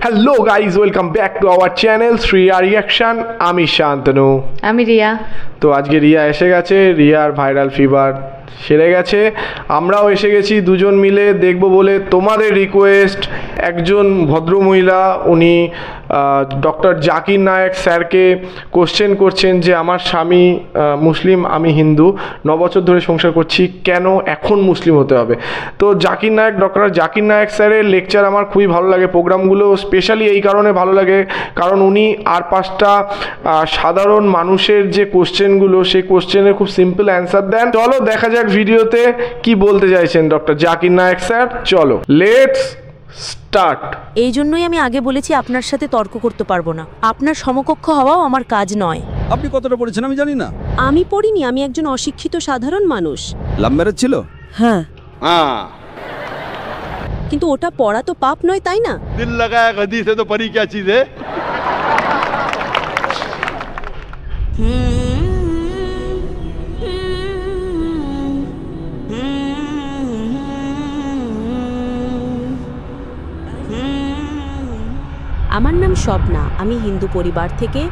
Hello guys, welcome back to our channel Shriya reaction. আমি শান্তনু, আমি রিয়া। তো আজকে রিয়া এসে গেছে, রিয়ার ভাইরাল ফিভার সেরে গেছে, আমরাও এসে গেছি দুজন মিলে দেখব বলে। তোমাদের রিকোয়েস্ট, একজন ভদ্রমহিলা উনি ডক্টর জাকির নায়েক স্যারকে কোশ্চেন করছেন যে আমার স্বামী মুসলিম, আমি হিন্দু, 9 বছর ধরে সংসার করছি, কেন এখন মুসলিম হতে হবে? তো জাকির নায়েক, ডক্টর জাকির নায়েক স্যারের লেকচার আমার খুবই ভালো লাগে, প্রোগ্রামগুলো স্পেশালি এই কারণে ভালো লাগে কারণ উনি আর 5টা সাধারণ মানুষের যে কোশ্চেনগুলো, সেই কোশ্চেনের খুব সিম্পল অ্যান্সার দেন। চলো দেখা যাক ভিডিওতে কি বলতে চাইছেন ডক্টর জাকির নায়েক স্যার। চলো লেটস স্টার্ট। এই জন্যই আমি আগে বলেছি আপনার সাথে তর্ক করতে পারবো না, আপনার সমকক্ষ হওয়াও আমার কাজ নয়। আপনি কতটা পড়েছেন আমি জানি না। আমি পড়িনি, আমি একজন অশিক্ষিত সাধারণ মানুষ। লাভ ম্যারেজ ছিল? হ্যাঁ। কিন্তু ওটা পড়া তো পাপ নয়, তাই না? दिल लगाया गधी से तो परी क्या चीज है। আমার নাম স্বপ্না, আমি হিন্দু পরিবার থেকে,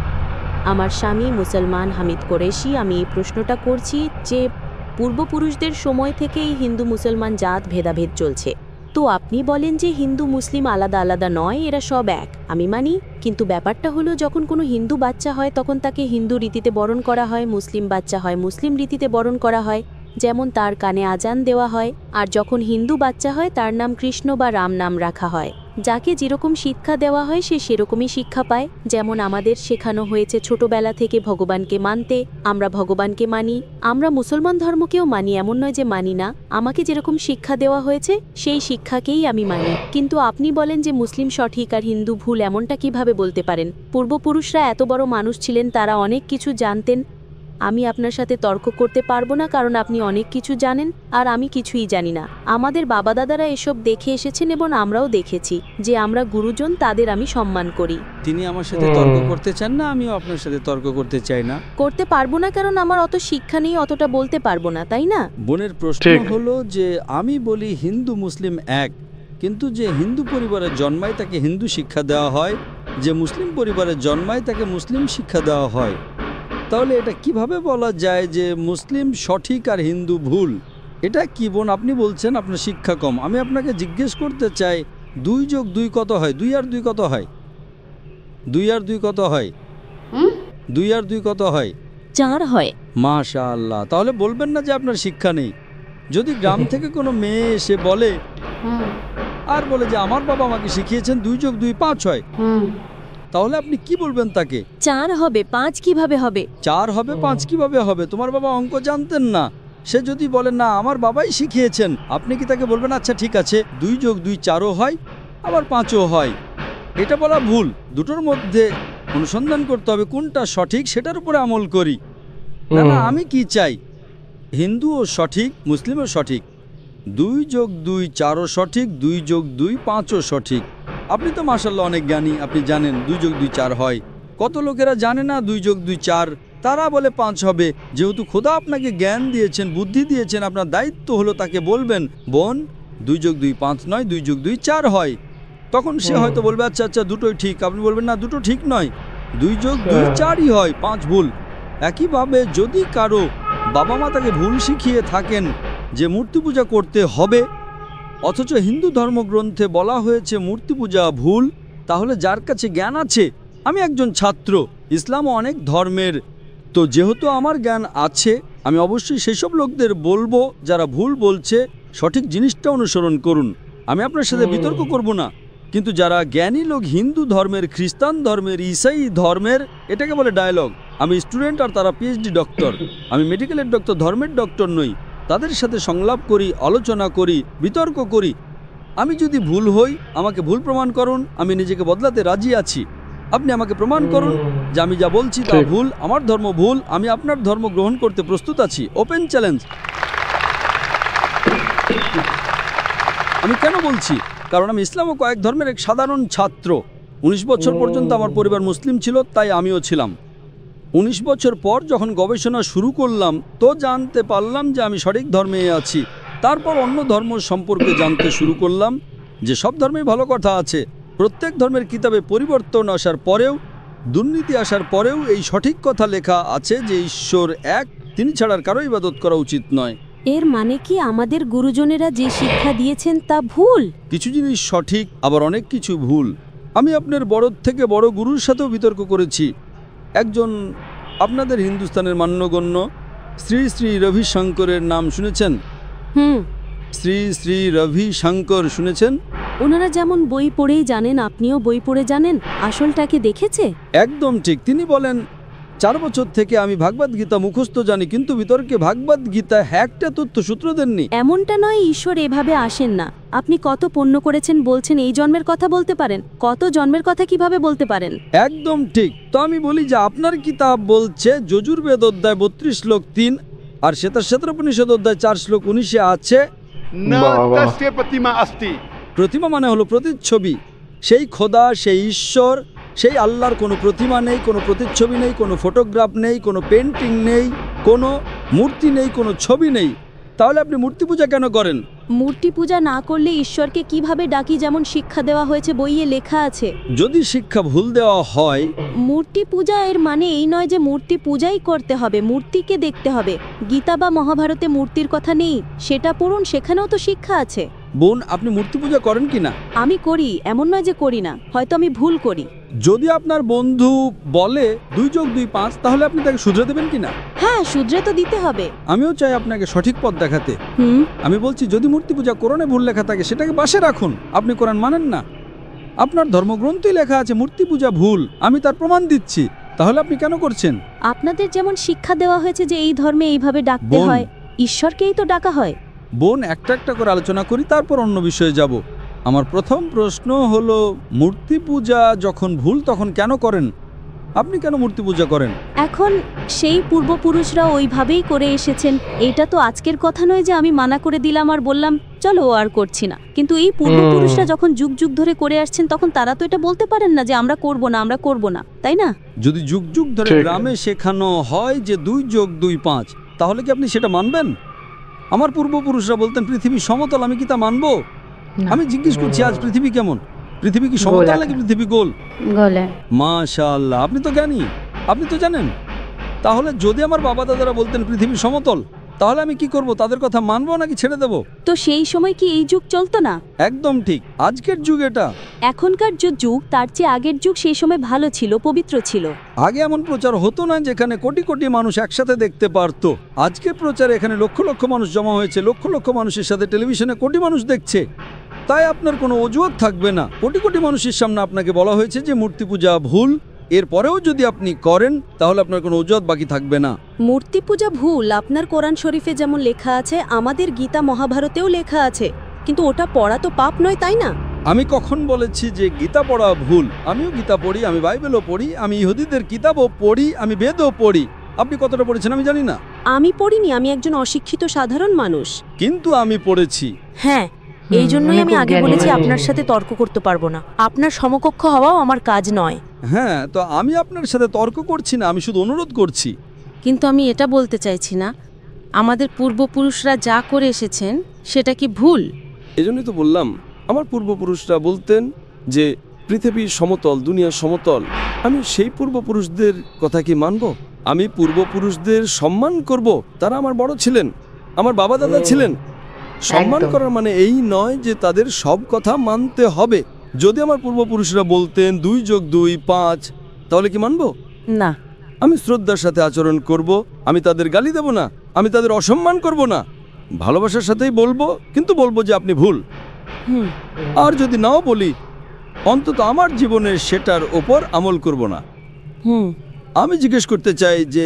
আমার স্বামী মুসলমান হামিদ কুরেশি। আমি এই প্রশ্নটা করছি যে পূর্বপুরুষদের সময় থেকেই হিন্দু মুসলমান জাত ভেদাভেদ চলছে, তো আপনি বলেন যে হিন্দু মুসলিম আলাদা আলাদা নয়, এরা সব এক। আমি মানি, কিন্তু ব্যাপারটা হলো যখন কোনো হিন্দু বাচ্চা হয় তখন তাকে হিন্দু রীতিতে বরণ করা হয়, মুসলিম বাচ্চা হয় মুসলিম রীতিতে বরণ করা হয়, যেমন তার কানে আজান দেওয়া হয়। আর যখন হিন্দু বাচ্চা হয় তার নাম কৃষ্ণ বা রাম নাম রাখা হয়। যাকে যেরকম শিক্ষা দেওয়া হয় সে সেরকমই শিক্ষা পায়। যেমন আমাদের শেখানো হয়েছে ছোটবেলা থেকে ভগবানকে মানতে, আমরা ভগবানকে মানি। আমরা মুসলমান ধর্মকেও মানি, এমন নয় যে মানি না। আমাকে যেরকম শিক্ষা দেওয়া হয়েছে সেই শিক্ষাকেই আমি মানি। কিন্তু আপনি বলেন যে মুসলিম সঠিক আর হিন্দু ভুল, এমনটা কিভাবে বলতে পারেন? পূর্বপুরুষরা এত বড় মানুষ ছিলেন, তারা অনেক কিছু জানতেন। আমি আপনার সাথে তর্ক করতে পারবো না কারণ আপনি অনেক কিছু জানেন আর আমি কিছুই জানি না। আমাদের বাবা দাদারা এসব দেখে এসেছেন এবং আমরাও দেখেছি যে আমরা গুরুজন, তাদের আমি সম্মান করি। তিনি আমার সাথে তর্ক করতে চান না, আমিও আপনার সাথে তর্ক করতে চাই না। করতে পারবো না কারণ আমার অত শিক্ষা নেই, অতটা বলতে পারবো না, তাই না? বোনের প্রশ্ন হলো যে আমি বলি হিন্দু মুসলিম এক, কিন্তু যে হিন্দু পরিবারে জন্মায় তাকে হিন্দু শিক্ষা দেওয়া হয়, যে মুসলিম পরিবারে জন্মায় তাকে মুসলিম শিক্ষা দেওয়া হয়। তাহলে এটা কিভাবে বলা যায় যে মুসলিম সঠিক আর হিন্দু ভুল? এটা কি বোন আপনি বলছেন আপনার শিক্ষা কম? আমি আপনাকে জিজ্ঞেস করতে চাই 2 যোগ 2 কত হয়? 2 আর 2 কত হয়? 2 আর 2 কত হয়? 2 আর 2 কত হয়? 4 হয়। মাশাআল্লাহ। তাহলে বলবেন না যে আপনার শিক্ষা নেই। যদি গ্রাম থেকে কোনো মেয়ে এসে বলে আর বলে যে আমার বাবা আমাকে শিখিয়েছেন 2 যোগ 2 5 হয়, তাহলে আপনি কি বলবেন তাকে? 4 হবে, 5 কিভাবে হবে? 4 হবে, 5 কিভাবে হবে? তোমার বাবা অঙ্ক জানতেন না। সে যদি বলে না আমার বাবাই শিখিয়েছেন, আপনি কি তাকে বলবেন আচ্ছা ঠিক আছে 2 যোগ 2 4ও হয় আবার 5ও হয়? এটা বলা ভুল। দুটোর মধ্যে অনুসন্ধান করতে হবে কোনটা সঠিক, সেটার উপরে আমল করি। না না, আমি কি চাই হিন্দুও সঠিক মুসলিমও সঠিক, 2 যোগ 2 4ও সঠিক, 2 যোগ 2 5ও সঠিক। আপনি তো মাশাআল্লাহ অনেক জ্ঞানী, আপনি জানেন 2 যোগ 2 4 হয়। কত লোকেরা জানে না 2 যোগ 2 4, তারা বলে 5 হবে। যেহেতু খোদা আপনাকে জ্ঞান দিয়েছেন, বুদ্ধি দিয়েছেন, আপনার দায়িত্ব হলো তাকে বলবেন বোন 2 যোগ 2 5 নয়, 2 যোগ 2 4 হয়। তখন সে হয়তো বলবে আচ্ছা আচ্ছা দুটোই ঠিক। আপনি বলবেন না দুটো ঠিক নয়, 2 যোগ 2 4ই হয়, 5 ভুল। একইভাবে যদি কারো বাবা মা তাকে ভুল শিখিয়ে থাকেন যে মূর্তি পূজা করতে হবে, অথচ হিন্দু ধর্মগ্রন্থে বলা হয়েছে মূর্তি পূজা ভুল, তাহলে যার কাছে জ্ঞান আছে, আমি একজন ছাত্র, ইসলামও অনেক ধর্মের, তো যেহেতু আমার জ্ঞান আছে আমি অবশ্যই সেসব লোকদের বলবো যারা ভুল বলছে সঠিক জিনিসটা অনুসরণ করুন। আমি আপনার সাথে বিতর্ক করব না। কিন্তু যারা জ্ঞানী লোক হিন্দু ধর্মের, খ্রিস্টান ধর্মের, ঈসাই ধর্মের, এটাকে বলে ডায়ালগ। আমি স্টুডেন্ট আর তারা পিএইচডি ডক্টর, আমি মেডিকেলের ডক্টর, ধর্মের ডক্টর নই। তাদের সাথে সংলাপ করি, আলোচনা করি, বিতর্ক করি। আমি যদি ভুল হই আমাকে ভুল প্রমাণ করুন, আমি নিজেকে বদলাতে রাজি আছি। আপনি আমাকে প্রমাণ করুন যে আমি যা বলছি তা ভুল, আমার ধর্ম ভুল, আমি আপনার ধর্ম গ্রহণ করতে প্রস্তুত আছি। Open challenge. আমি কেন বলছি? কারণ আমি ইসলাম ও কয়েক ধর্মের এক সাধারণ ছাত্র। 19 বছর পর্যন্ত আমার পরিবার মুসলিম ছিল, তাই আমিও ছিলাম। 19 বছর পর যখন গবেষণা শুরু করলাম তো জানতে পারলাম যে আমি সঠিক ধর্মে আছি। তারপর অন্য ধর্ম সম্পর্কে জানতে শুরু করলাম যে সব ধর্মেই ভালো কথা আছে, প্রত্যেক ধর্মের কিতাবে পরিবর্তন আসার পরেও, দুর্নীতি আসার পরেও এই সঠিক কথা লেখা আছে যে ঈশ্বর এক, তিনি ছাড়ার কারো ইবাদত করা উচিত নয়। এর মানে কি আমাদের গুরুজনেরা যে শিক্ষা দিয়েছেন তা ভুল? কিছু জিনিস সঠিক, আবার অনেক কিছু ভুল। আমি আপনার বড় থেকে বড় গুরুর সাথেও বিতর্ক করেছি। একজন আপনাদের হিন্দুস্তানের মান্যগণ্য শ্রী শ্রী রবিশঙ্করের নাম শুনেছেন? শ্রী শ্রী রবিশঙ্কর শুনেছেন? ওনারা যেমন বই পড়েই জানেন, আপনিও বই পড়ে জানেন, আসলটাকে দেখেছে? একদম ঠিক। তিনি বলেন 4 বছর থেকে আমি ভাগবত গীতা মুখস্থ জানি, কিন্তু বিতর্কে ভাগবত গীতা একটা তথ্যসূত্র দেননি। এমনটা নয়, ঈশ্বর এভাবে আসেন না। আপনি কত পুণ্য করেছেন বলছেন এই জন্মের কথা বলতে পারেন? কত জন্মের কথা কিভাবে বলতে পারেন? একদম ঠিক। তো আমি বলি যে আপনার কিতাব বলছে যজুর্বেদ অধ্যায় 32 শ্লোক 3 আর শ্বেতাশ্বেতোপনিষদ অধ্যায় 4 শ্লোক 19 আছে न बाबा। तस्य प्रतिमा अस्ति। প্রতিমা মানে হলো প্রতিচ্ছবি। সেই খোদা, সেই ঈশ্বর, সেই আল্লাহর কোনো প্রতিমা নেই, কোনো প্রতিচ্ছবি নেই, কোনো ফটোগ্রাফ নেই, কোনো পেন্টিং নেই, কোনো মূর্তি নেই, কোনো ছবি নেই। তাহলে আপনি মূর্তি পূজা কেন করেন? মূর্তি পূজা না করলে ঈশ্বরকে কিভাবে ডাকি, যেমন শিক্ষা দেওয়া হয়েছে, বইয়ে লেখা আছে। যদি শিক্ষা ভুল দেওয়া হয়, মূর্তি পূজা এর মানে এই নয় যে মূর্তি পূজাই করতে হবে, মূর্তিকে দেখতে হবে। গীতা বা মহাভারতে মূর্তির কথা নেই, সেটা পড়ুন, সেখানেও তো শিক্ষা আছে। বোন, আপনি মূর্তি পূজা করেন কিনা? আমি করি, এমন নয় যে করি না, হয়তো আমি ভুল করি। যদি আপনার বন্ধু বলে 2 যোগ 2 5, তাহলে আপনি তাকে শুধরে দেবেন কিনা? হ্যাঁ, শুধরে তো দিতে হবে। আমিও চাই আপনাকে সঠিক পথ দেখাতে। আমি বলছি, যদি মূর্তি পূজা কোরআনে ভুল লেখা থাকে সেটাকে পাশে রাখুন। আপনি কোরআন মানেন না, আপনার ধর্মগ্রন্থই লেখা আছে মূর্তি পূজা ভুল, আমি তার প্রমাণ দিচ্ছি। তাহলে আপনি কেন করছেন? আপনাদের যেমন শিক্ষা দেওয়া হয়েছে যে এই ধর্মে এইভাবে ডাকতে বোন। হয়, ঈশ্বরকেই তো ডাকা হয়। বোন, একটা একটা করে আলোচনা করি, তারপর অন্য বিষয়ে যাব। আমার প্রথম প্রশ্ন হলো, মূর্তি পূজা যখন ভুল তখন কেন করেন? আপনি কেন মূর্তি পূজা করেন? এখন সেই পূর্বপুরুষরা ওইভাবেই করে এসেছেন, এটা তো আজকের কথা নয় যে আমি মানা করে দিলাম আর বললাম চলো আর করছি না। কিন্তু এই পূর্বপুরুষরা যখন যুগ যুগ ধরে করে আসছেন, তখন তারা তো এটা বলতে পারেন না যে আমরা করব না, আমরা করব না, তাই না? যদি যুগ যুগ ধরে ঠিক। গ্রামে শেখানো হয় যে 2 যোগ 2 5, তাহলে কি আপনি সেটা মানবেন? আমার পূর্বপুরুষরা বলতেন পৃথিবী সমতল, আমি কি তা মানবো? আমি জিজ্ঞেস করছি, আজ পৃথিবী কেমন? পৃথিবী কি সমতল নাকি পৃথিবী গোল? গোলে। মাশাআল্লাহ, আপনি তো জ্ঞানী, আপনি তো জানেন। তাহলে যদি আমার বাবা দাদারা বলতেন পৃথিবী সমতল, তাহলে আমি কি করব? তাদের কথা মানবো নাকি ছেড়ে দেব? তো সেই সময় কি এই যুগ চলতো না? একদম ঠিক। আজকের যুগ এটা। এখনকার যে যুগ তার চেয়ে আগের যুগ সেই সময় ভালো ছিল, পবিত্র ছিল। আগে এমন প্রচার হতো না যেখানে কোটি কোটি মানুষ একসাথে দেখতে পারতো। আজকে প্রচারে এখানে লক্ষ লক্ষ মানুষ জমা হয়েছে, লক্ষ লক্ষ মানুষের সাথে টেলিভিশনে কোটি মানুষ দেখছে। তাই আপনার কোনো অজুহাত থাকবে না। কোটি কোটি মানুষের সামনে আপনাকে বলা হয়েছে যে মূর্তি পূজা ভুল, এরপরেও যদি আপনি করেন তাহলে আপনার কোনো অজুহাত বাকি থাকবে না। মূর্তি পূজা ভুল আপনার কোরআন শরীফে যেমন লেখা আছে, আমাদের গীতা মহাভারতেও লেখা আছে, কিন্তু ওটা পড়া তো পাপ নয়, তাই না? আমি কখন বলেছি যে গীতা পড়া ভুল? আমিও গীতা পড়ি, আমি বাইবেলও পড়ি, আমি ইহুদিদের কিতাবও পড়ি, আমি বেদও পড়ি। আপনি কতটা পড়েছেন আমি জানি না। আমি পড়িনি, আমি একজন অশিক্ষিত সাধারণ মানুষ। কিন্তু আমি পড়েছি। হ্যাঁ, এই জন্যই উনি আমি খুব আগে জ্ঞানী বলেছি মানুষ। আপনার সাথে তর্ক করতে পারবো না। আপনার সমকক্ষ হওয়াও আমার কাজ নয়। হ্যাঁ, তো আমি আপনার সাথে তর্ক করছি না, আমি শুধু অনুরোধ করছি। কিন্তু আমি এটা বলতে চাইছি না আমাদের পূর্বপুরুষরা যা করে এসেছেন সেটা কি ভুল? এজন্যই তো বললাম, আমার পূর্বপুরুষরা বলতেন যে পৃথিবী সমতল, দুনিয়া সমতল। আমি সেই পূর্বপুরুষদের কথা কি মানব? আমি পূর্বপুরুষদের সম্মান করব, তারা আমার বড় ছিলেন, আমার বাবা দাদা ছিলেন। সম্মান একদম। করার মানে এই নয় যে তাদের সব কথা মানতে হবে। যদি আমার পূর্বপুরুষরা বলতেন 2 যোগ 2 5, তাহলে কি মানব? না। আমি শ্রদ্ধার সাথে আচরণ করব, আমি তাদের গালি দেব না, আমি তাদের অসম্মান করব না, ভালোবাসার সাথেই বলবো, কিন্তু বলবো যে আপনি ভুল। আর যদি নাও বলি, অন্তত আমার জীবনের সেটার ওপর আমল করব না। আমি জিজ্ঞেস করতে চাই যে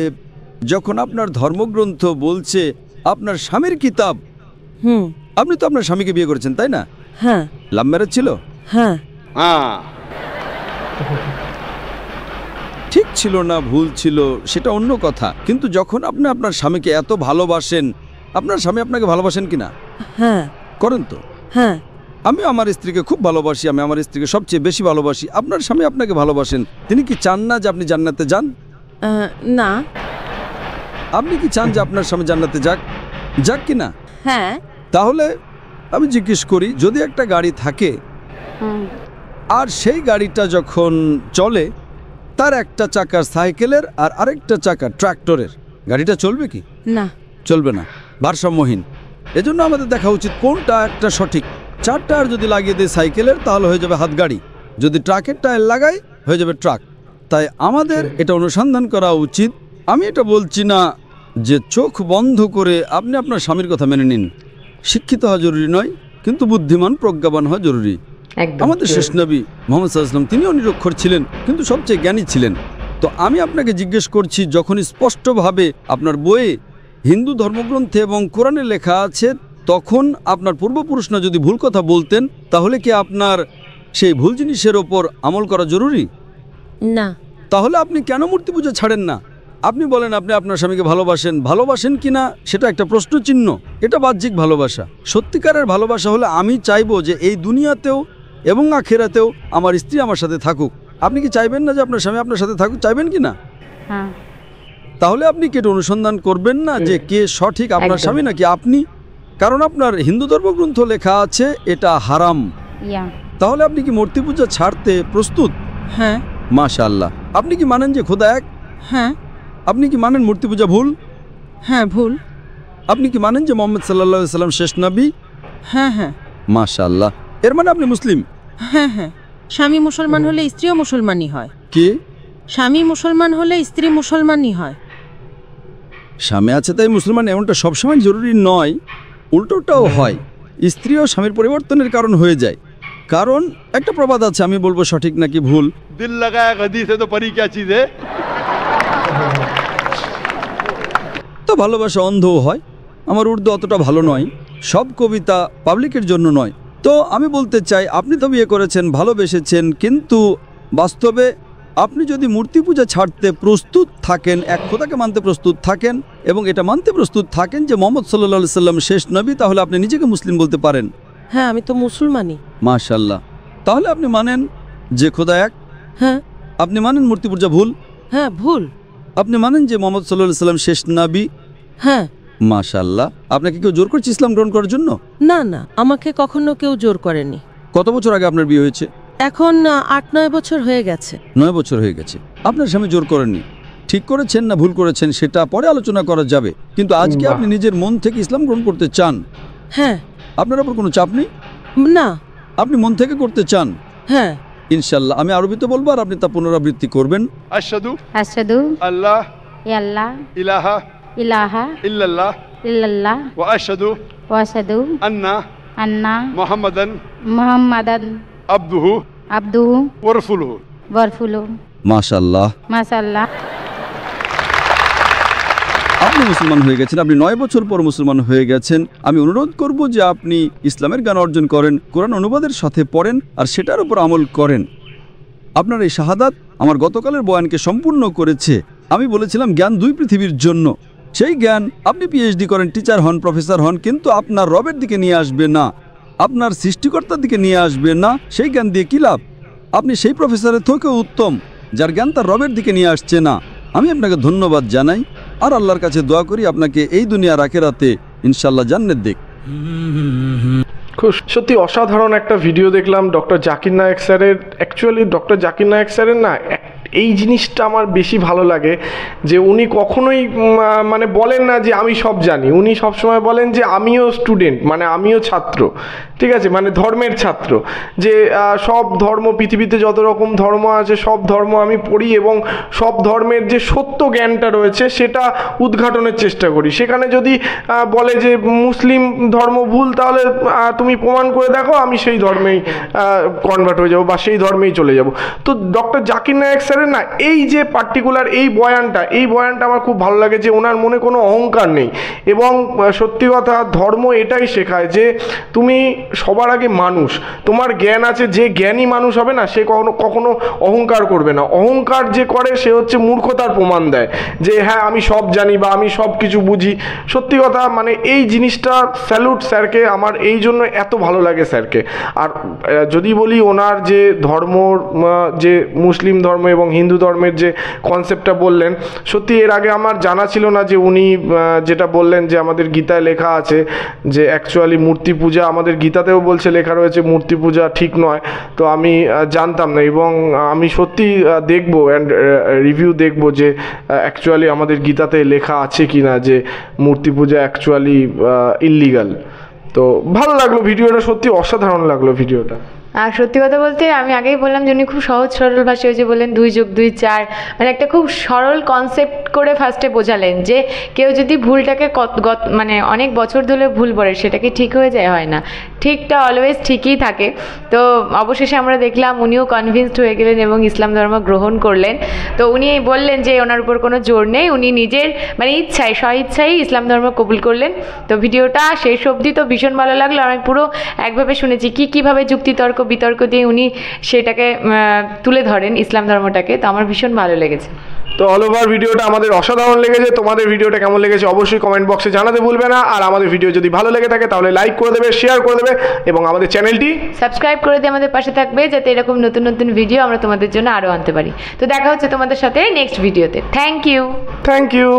যখন আপনার ধর্মগ্রন্থ বলছে আপনার স্বামীর কিতাব, আপনি তো আপনার স্বামীকে বিয়ে করেছেন, তাই না? হ্যাঁ। লাভ ম্যারেজ ছিল? হ্যাঁ। हाँ ঠিক ছিল না ভুল ছিল সেটা অন্য কথা, কিন্তু যখন আপনি আপনার স্বামীকে এত ভালোবাসেন, আপনার স্বামী আপনাকে ভালোবাসেন কিনা? হ্যাঁ। করেন তো? হ্যাঁ। আমি আমার স্ত্রীকে খুব ভালোবাসি, আমি আমার স্ত্রীকে সবচেয়ে বেশি ভালোবাসি। আপনার স্বামী আপনাকে ভালোবাসেন, তিনি কি চান না যে আপনি জান্নাতে যান? না। আপনি কি চান যে আপনার স্বামী জান্নাতে যাক? যাক কি না? হ্যাঁ। তাহলে আমি জিজ্ঞেস করি, যদি একটা গাড়ি থাকে, আর সেই গাড়িটা যখন চলে তার একটা চাকা সাইকেলের আর আরেকটা চাকা ট্রাক্টরের, গাড়িটা চলবে কি? না। চলবে না, ভারসাম্যহীন। এজন্য আমাদের দেখা উচিত কোনটা একটা সঠিক। 4 টায়ার যদি লাগিয়ে দেয় সাইকেলের তাহলে হয়ে যাবে হাত গাড়ি, যদি ট্রাকের টায়ার লাগাই হয়ে যাবে ট্রাক। তাই আমাদের এটা অনুসন্ধান করা উচিত। আমি এটা বলছি না যে চোখ বন্ধ করে আপনি আপনার স্বামীর কথা মেনে নিন। শিক্ষিত হওয়া জরুরি নয়, কিন্তু বুদ্ধিমান প্রজ্ঞাবান হওয়া জরুরি। আমাদের শেষ নবী মুহাম্মদ সাল্লাল্লাহু আলাইহি ওয়াসাল্লাম তিনিও নিরক্ষর ছিলেন, কিন্তু সবচেয়ে জ্ঞানী ছিলেন। তো আমি আপনাকে জিজ্ঞেস করছি, যখন স্পষ্টভাবে আপনার বইয়ে হিন্দু ধর্মগ্রন্থে এবং কোরআনে লেখা আছে, তখন আপনার পূর্বপুরুষরা যদি ভুল কথা বলতেন, তাহলে কি আপনার সেই ভুল জিনিসের ওপর আমল করা জরুরি? না। তাহলে আপনি কেন মূর্তি পূজা ছাড়েন না? আপনি বলেন আপনি আপনার স্বামীকে ভালোবাসেন, ভালোবাসেন কিনা সেটা একটা প্রশ্নচিহ্ন, এটা বাহ্যিক ভালোবাসা। সত্যিকারের ভালোবাসা হলে আমি চাইবো যে এই দুনিয়াতেও এবং আখেরাতেও আমার স্ত্রী আমার সাথে থাকুক। আপনি কি চাইবেন না যে আপনার স্বামী আপনার সাথে থাকুক? চাইবেন কি না? হ্যাঁ। তাহলে আপনি কি এটা অনুসন্ধান করবেন না যে কে সঠিক, আপনার স্বামী নাকি আপনি? কারণ আপনার হিন্দু ধর্মগ্রন্থ লেখা আছে এটা হারাম। তাহলে আপনি কি মূর্তি পূজা ছাড়তে প্রস্তুত? হ্যাঁ। মাশাআল্লাহ। আপনি কি মানেন যে খোদা এক? হ্যাঁ। আপনি কি মানেন মূর্তি পূজা ভুল? হ্যাঁ, ভুল। আপনি কি মানেন যে মুহাম্মদ সাল্লাল্লাহু আলাইহি ওয়াসাল্লাম শেষ নবী? হ্যাঁ হ্যাঁ। মাশাআল্লাহ। এর মানে আপনি মুসলিম? হ্যাঁ হ্যাঁ। স্বামী মুসলমান হলে স্ত্রীও মুসলমানই হয়। কি? স্বামী মুসলমান হলে স্ত্রী মুসলমানই হয়। স্বামী আছে তাই মুসলমান এমনটা সবসময় জরুরি নয়, উল্টোটাও হয়। স্ত্রীও স্বামীর পরিবর্তনের কারণ হয়ে যায়। কারণ একটা প্রবাদ আছে, আমি বলবো সঠিক নাকি ভুল। दिल लगाया गद्दी से तो परी क्या चीज है। তো ভালোবাসা অন্ধও হয়। আমার উর্দু অতটা ভালো নয়, সব কবিতা পাবলিকের জন্য নয়। তো আমি বলতে চাই, আপনি তো বিয়ে করেছেন, ভালোবেসেছেন, কিন্তু বাস্তবে আপনি যদি মূর্তি পূজা ছাড়তে প্রস্তুত থাকেন, এক খোদাকে মানতে প্রস্তুত থাকেন এবং এটা মানতে প্রস্তুত থাকেন যে মুহাম্মদ সাল্লাল্লাহু আলাইহি ওয়াসাল্লাম শেষ নবী, তাহলে আপনি নিজেকে মুসলিম বলতে পারেন। হ্যাঁ, আমি তো মুসলমানই। মাশাআল্লাহ। তাহলে আপনি মানেন যে খোদা এক? হ্যাঁ। আপনি মানেন মূর্তি পূজা ভুল? হ্যাঁ, ভুল। আপনি মানেন যে মুহাম্মদ সাল্লাল্লাহু আলাইহি ওয়াসাল্লাম শেষ নবী? হ্যাঁ। মাশাআল্লাহ। আপনাকে কেউ জোর করছে ইসলাম গ্রহণ করার জন্য? না না, আমাকে কখনো কেউ জোর করেনি। কত বছর আগে আপনার বিয়ে হয়েছে? এখন 8-9 বছর হয়ে গেছে। 9 বছর হয়ে গেছে। আপনার স্বামী জোর করেননি। ঠিক করেছেন না ভুল করেছেন সেটা পরে আলোচনা করা যাবে, কিন্তু আজকে আপনি নিজের মন থেকে ইসলাম গ্রহণ করতে চান। হ্যাঁ। আপনার উপর কোনো চাপ নেই? না। আপনি মন থেকে করতে চান? হ্যাঁ। ইনশাআল্লাহ। আমি আরবিতে বলবো আর আপনি তা পুনরাবৃত্তি করবেন। अशहदु अशहदु अल्लाह अल्लाह इलाहा इलाहा इल्लल्लाह इल्लल्लाह व अशहदु व अशहदु अन्ना अन्ना मुहम्मदन मुहम्मदन अब्दुहु अब्दुहु व रसूलुहु। वरफुलु মাশাআল্লাহ। माशाअल्लाह। আপনি মুসলমান হয়ে গেছেন, আপনি 9 বছর পর মুসলমান হয়ে গেছেন। আমি অনুরোধ করব যে আপনি ইসলামের জ্ঞান অর্জন করেন, কোরআন অনুবাদের সাথে পড়েন আর সেটার উপর আমল করেন। আপনার এই শাহাদাত আমার গতকালের বয়ানকে সম্পূর্ণ করেছে। আমি বলেছিলাম জ্ঞান 2 পৃথিবীর জন্য। সেই জ্ঞান আপনি পিএইচডি করেন, টিচার হন, প্রফেসর হন, কিন্তু আপনার রবের দিকে নিয়ে আসবে না, আপনার সৃষ্টিকর্তার দিকে নিয়ে আসবে না। সেই জ্ঞান দিয়ে কী লাভ? আপনি সেই প্রফেসরের থেকেও উত্তম যার জ্ঞান তার রবের দিকে নিয়ে আসছে না। আমি আপনাকে ধন্যবাদ জানাই আর আল্লাহর কাছে দোয়া করি আপনাকে এই দুনিয়ার আখিরাতে ইনশাআল্লাহ জান্নাত দিক। খুব সত্যি অসাধারণ একটা ভিডিও দেখলাম ডক্টর জাকির নায়েক স্যারের। অ্যাকচুয়ালি ডক্টর জাকির নায়েক স্যারের না এই জিনিসটা আমার বেশি ভালো লাগে যে উনি কখনোই মানে বলেন না যে আমি সব জানি। উনি সবসময় বলেন যে আমিও স্টুডেন্ট, মানে আমিও ছাত্র, ঠিক আছে, মানে ধর্মের ছাত্র। যে সব ধর্ম, পৃথিবীতে যত রকম ধর্ম আছে সব ধর্ম আমি পড়ি এবং সব ধর্মের যে সত্য জ্ঞানটা রয়েছে সেটা উদ্ঘাটনের চেষ্টা করি। সেখানে যদি বলে যে মুসলিম ধর্ম ভুল, তাহলে তুমি প্রমাণ করে দেখো, আমি সেই ধর্মেই কনভার্ট হয়ে যাবো বা সেই ধর্মেই চলে যাব। তো ডক্টর জাকির নায়েক স্যারের না এই যে পার্টিকুলার এই বয়ানটা আমার খুব ভালো লাগে যে ওনার মনে কোনো অহংকার নেই। এবং সত্যি কথা, ধর্ম এটাই শেখায় যে তুমি সবার আগে মানুষ, তোমার জ্ঞান আছে, যে জ্ঞানী মানুষ হবে না সে কখনো অহংকার করবে না। অহংকার যে করে সে হচ্ছে মূর্খতার প্রমাণ দেয় যে হ্যাঁ আমি সব জানি বা আমি সব কিছু বুঝি। সত্যি কথা, মানে এই জিনিসটা স্যালুট স্যারকে, আমার এই জন্য এত ভালো লাগে স্যারকে। আর যদি বলি ওনার যে ধর্ম, যে মুসলিম ধর্ম এবং হিন্দু ধর্মের যে কনসেপ্টটা বললেন, সত্যি এর আগে আমার জানা ছিল না যে উনি যেটা বললেন যে আমাদের গীতায় লেখা আছে যে অ্যাকচুয়ালি মূর্তি পূজা, আমাদের গীতাতেও বলছে, লেখা রয়েছে মূর্তি পূজা ঠিক নয়। তো আমি জানতাম না, এবং আমি সত্যি দেখবো অ্যান্ড রিভিউ দেখবো যে অ্যাকচুয়ালি আমাদের গীতাতে লেখা আছে কি না যে মূর্তি পূজা অ্যাকচুয়ালি ইল্লিগাল। তো ভালো লাগলো ভিডিওটা, সত্যি অসাধারণ লাগলো ভিডিওটা। আর সত্যি কথা বলতে আমি আগেই বললাম যে উনি খুব সহজ সরল ভাষায় ওই যে বললেন 2 + 2 4, মানে একটা খুব সরল কনসেপ্ট করে ফার্স্টে বোঝালেন যে কেউ যদি ভুলটাকে মানে অনেক বছর ধরে ভুল পড়ে সেটাকে ঠিক হয়ে যায়, হয় না, ঠিকটা অলওয়েজ ঠিকই থাকে। তো অবশেষে আমরা দেখলাম উনিও কনভিন্সড হয়ে গেলেন এবং ইসলাম ধর্ম গ্রহণ করলেন। তো উনি বললেন যে ওনার উপর কোনো জোর নেই, উনি নিজের মানে ইচ্ছায় স্বইচ্ছাই ইসলাম ধর্ম কবুল করলেন। তো ভিডিওটা শেষ অবধি তো ভীষণ ভালো লাগলো। আমি পুরো একভাবে শুনেছি কীভাবে যুক্তিতর্ক বিতর্ক দিয়ে উনি সেটাকে তুলে ধরেন ইসলাম ধর্মটাকে। তো আমার ভীষণ ভালো লেগেছে। তো অল ওভার ভিডিওটা আমাদের অসাধারণ লেগেছে। তোমাদের ভিডিওটা কেমন লেগেছে অবশ্যই কমেন্ট বক্সে জানাতে ভুলবে না। আর আমাদের ভিডিও যদি ভালো লেগে থাকে তাহলে লাইক করে দেবে, শেয়ার করে দেবে এবং আমাদের চ্যানেলটি সাবস্ক্রাইব করে দিয়ে আমাদের পাশে থাকবে, যাতে এরকম নতুন নতুন ভিডিও আমরা তোমাদের জন্য আরও আনতে পারি। তো দেখা হচ্ছে তোমাদের সাথে নেক্সট ভিডিওতে। Thank you.